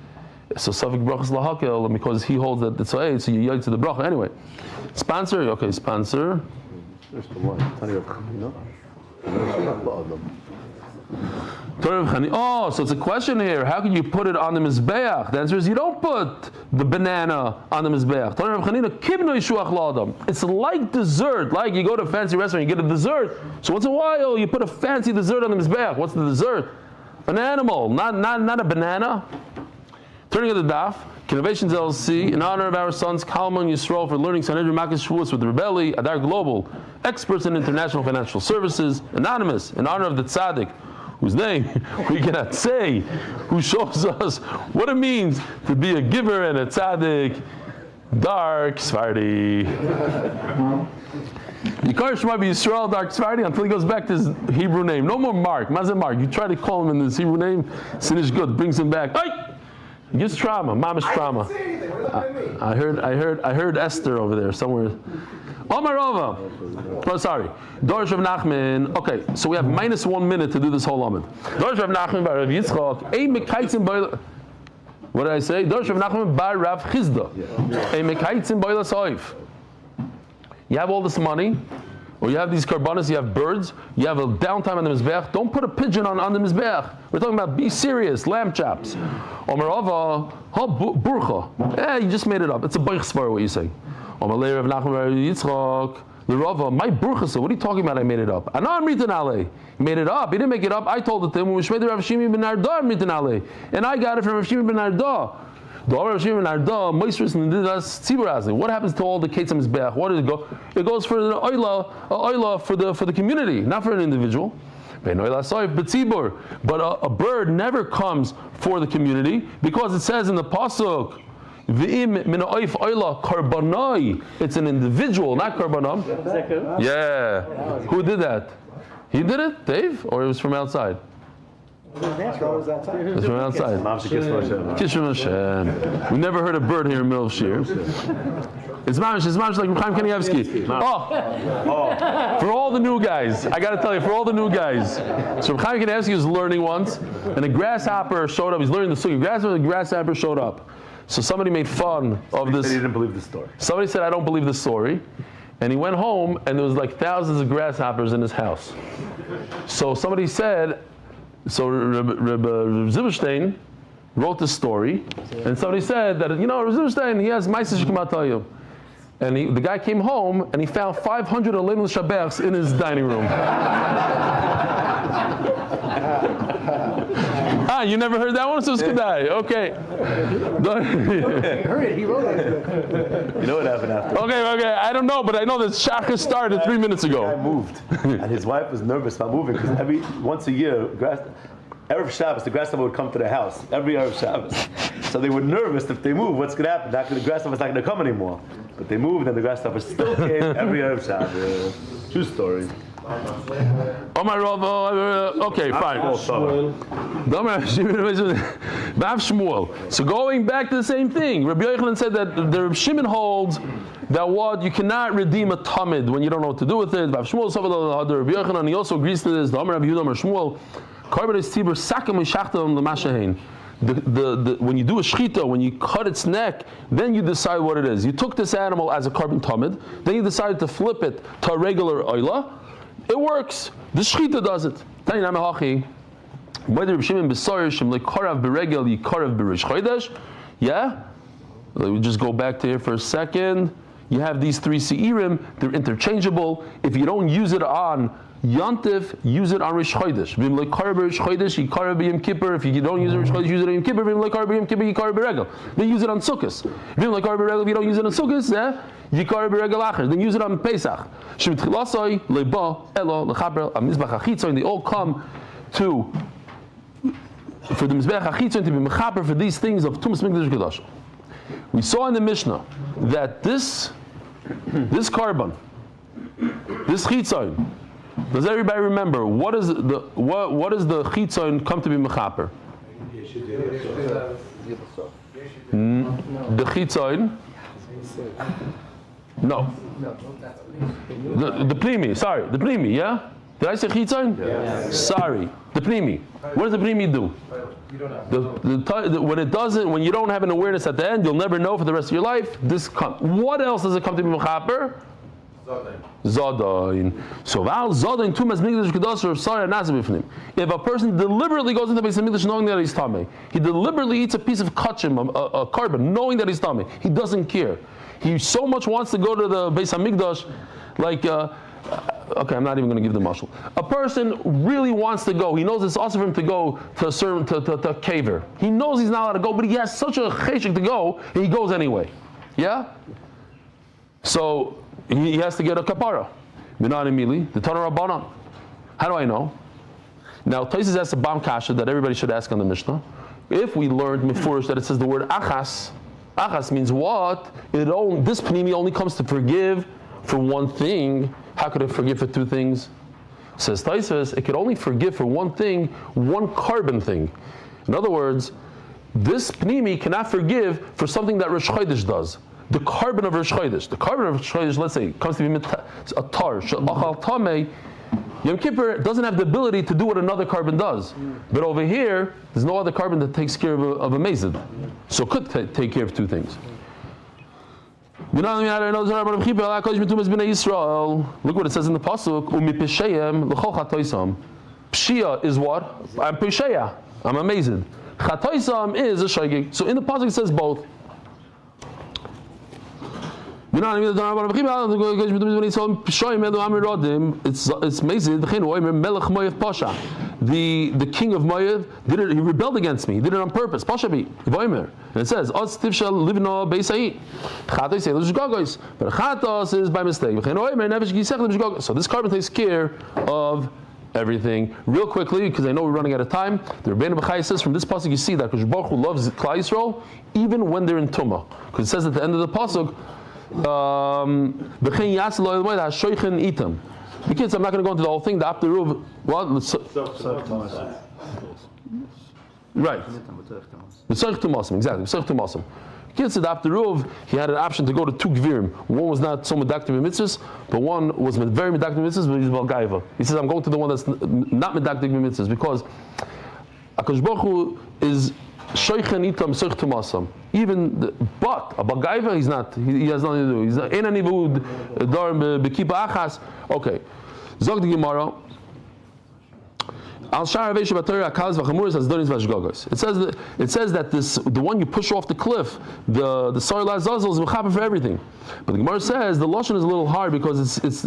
So Safik brachas lahakel, because he holds that it's a eitz, so you yell to the bracha. Anyway, sponsor. Okay, sponsor. Oh, so it's a question here. How can you put it on the mizbeach? The answer is you don't put the banana on the mizbeach. It's like dessert. Like you go to a fancy restaurant, you get a dessert. So once in a while, you put a fancy dessert on the mizbeach. What's the dessert? An animal, not a banana. Turning to the daf. Innovations LLC, in honor of our sons Kalman Yisrael for learning Sanhedrin Makkah Shavuos with the Rebelli, Adar Global, experts in international financial services, anonymous, in honor of the tzaddik, whose name we cannot say, who shows us what it means to be a giver and a tzaddik, Dark Sephardi. Yikar Shema Yisrael, Dark Sephardi, until he goes back to his Hebrew name. No more Mark. Mazin Mark. You try to call him in his Hebrew name, sin is good, brings him back. Hey! It gives trauma, mama's trauma. I heard Esther over there somewhere. Omarova. Oh, sorry. Dorish of Nachman. Okay, so we have minus 1 minute to do this whole amid. Dorish of Nachman by Rav Yitzchak. What did I say? Dorish of Nachman by Rav Chizda. You have all this money, or you have these karbanas, you have birds, you have a downtime on the mizbeach. Don't put a pigeon on the mizbeach. We're talking about be serious, lamb chops. Omarova, burcha. You just made it up. It's a boich svar what you say. Omalei Rav Nachman Rav Yitzchak. The Rava, my burcha. What are you talking about? I made it up. And I'm Ritan Ale. He made it up. He didn't make it up. I told it to him. When we shmei Rav Shimi ben Arda, I'm Ritan Ale. And I got it from Rav Shimi ben Arda. What happens to all the kates on his back? What does it go? It goes for the oila for the community, not for an individual. But a bird never comes for the community because it says in the pasuk, it's an individual, not karbanam. Yeah. Who did that? He did it, Dave, or it was from outside? It's from outside. Kishim Hashem. We never heard a bird here in middle of Shir. It's mamish like Chaim Kanievsky. Oh, for all the new guys, I got to tell you, for all the new guys. So Chaim Kanievsky was learning once, and a grasshopper showed up. He's learning the sugi. The grasshopper showed up. So somebody made fun of this. He didn't believe the story. Somebody said, "I don't believe the story," and he went home, and there was like thousands of grasshoppers in his house. So somebody said. So Reb Zilberstein wrote this story, and somebody said that, Reb Zilberstein, he has Ma'aseh Shekama tell you. And the guy came home, and he found 500 Aleinu L'Shabechs in his dining room. You never heard that one? So it's good. Okay. Heard it, he wrote it. You know what happened after? Okay, I don't know, but I know that Shachar started 3 minutes ago. The guy moved, and his wife was nervous about moving, because once a year, Erev Shabbos, the grasshopper would come to their house, every Erev Shabbos. So they were nervous if they move, what's going to happen? The grasshopper's not going to come anymore. But they moved, and the grasshopper still came every Erev Shabbos. True story. Omar Rav, okay, fine. Bav Shmuel. So going back to the same thing, Rabbi Yochanan said that the Reb Shimon holds that what you cannot redeem a tamid when you don't know what to do with it. Bav Shmuel, the Rabbi Yochanan, he also agrees to this. The Omar Rabbi Yehuda, Omar Shmuel, Karban is Tibur Sakem Mishachtam L'Mashahein. When you do a shchita, when you cut its neck, then you decide what it is. You took this animal as a carbon tamid, then you decided to flip it to a regular oila. It works. The shchita does it. Yeah? Let me just go back to here for a second. You have these three se'irim, they're interchangeable. If you don't use it on Yantif, use it on Rish Chodesh. Vim leikar b'Rish Chodesh, yikar b'Yom Kippur. If you don't use it on Rish Chodesh, use it on Yom Kippur. Vim leikar b'Yom Kippur, yikar b'Regel. Then use it on Sukkos. Vim leikar b'Regel, if you don't use it on Sukkos, yikar b'Regel acher. Then use it on Pesach. Shem tchilasoi leba elo lechaber amizbach achitzoin. They all come to for the mizbech achitzoin to be mechaber for these things of tumas mikdash kedosh. We saw in the Mishnah that this carbon, this chitzoin. Does everybody remember what is the chitzon come to be mechaper? The chitzon? No. The plimi. Sorry, the plimi. Yeah. Did I say chitzon? Yes. Sorry, the plimi. What does the plimi do? When it doesn't, when you don't have an awareness at the end, you'll never know for the rest of your life. This comes. What else does it come to be mechaper? Zodain. So Zodain tumas mikdash kedosh or sorry nazibifnim. If a person deliberately goes into the Beis Hamikdash knowing that he's tamei, he deliberately eats a piece of kachim, a carbon, knowing that he's tamei. He doesn't care. He so much wants to go to the Beis Hamikdash, like. Okay, I'm not even going to give the mashal. A person really wants to go. He knows it's awesome for him to go to a certain to caver. He knows he's not allowed to go, but he has such a cheshik to go, and he goes anyway. Yeah. So. He has to get a kapara. Minan Emili, the Tanur Rabbanan. How do I know? Now, Taisus asks a bomb kasha that everybody should ask on the Mishnah. If we learned mefurish that it says the word achas, achas means what? This panimi only comes to forgive for one thing. How could it forgive for two things? Says Taisus, it could only forgive for one thing, one carbon thing. In other words, this panimi cannot forgive for something that Rosh Chodesh does. The carbon of Rosh Chodesh. The carbon of Rosh Chodesh, let's say, comes to be a tar. She'achal tamei. Yom Kippur doesn't have the ability to do what another carbon does. But over here, there's no other carbon that takes care of a mazid. So it could take care of two things. Look what it says in the pasuk. Pshia is what? I'm Pesheya. I'm amazed. Chatoisam is a shaygig. So in the pasuk it says both. It's amazing. The king of Moav did it. He rebelled against me. He did it on purpose. Pashabi. And it says, but chatos is by mistake. So this carbon takes care of everything. Real quickly, because I know we're running out of time, the Rebbeinu B'chai says from this pasuk you see that Kadosh Baruch Hu loves Klal Yisrael even when they're in Tumah. Because it says at the end of the pasuk, the kids, I'm not going to go into the whole thing. The Abderuv, what? Right. Exactly. Kids said Abderuv, he had an option to go to two Gvirim. One was not so medactive mitzvahs, but one was very medactive mitzvahs, but he's Balgaiva. He says, I'm going to the one that's not medactive mitzvahs because HaKadosh Baruch Hu is Shoichen itam soich tumasam. But a bagaiva, he's not. He has nothing to do. He's in any wood dar bekipa achas. Okay. Zog the Gemara. Al shar aveish b'Torah akaz v'chamuris as donis v'ashgogos. It says that the one you push off the cliff, the sar lazazel is mechaper for everything. But the Gemara says the lashon is a little hard because it's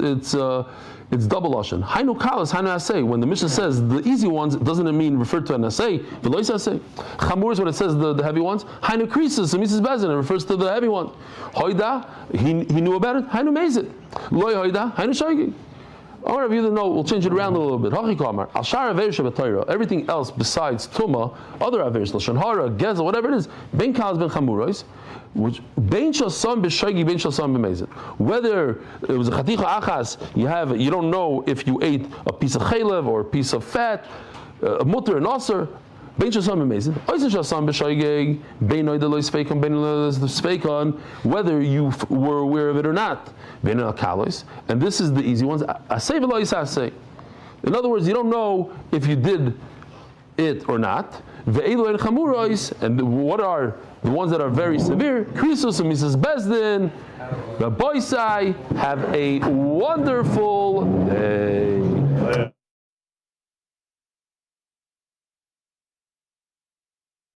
double lashon. Hainu kalas, hainu asay. When the Mishnah says the easy ones, doesn't it mean refer to an asay? V'lois asay. Chamuris, when it says the heavy ones, hainu krisis, the Mrs. Bezin, it refers to the heavy one. Hoida, he knew about it. Hainu mezit. Loi hoida, hainu shaygig. Or if you don't know, we'll change it around a little bit. Everything else besides Tuma, other Averis, Lashon Hara, Gezel, whatever it is, Ben Kaz Ben Chamurais, which Ben Shasam B'Shagi Ben Shasam B'Mezid. Whether it was a Chaticha Achas, you don't know if you ate a piece of chaylev or a piece of fat, a mutter and aser. Ben Shasam B'Mezid. Oisin Shasam B'Shagi Ben Oideloi Speikon Ben Speikon. Whether you were aware of it or not. Ben Kalos. And this is the easy ones. Asay v'lo yisasay. In other words, you don't know if you did it or not. Ve'elu en chamuros, and what are the ones that are very severe? Krisus and Mrs. Bezdin. Rabbi Sai, have a wonderful day.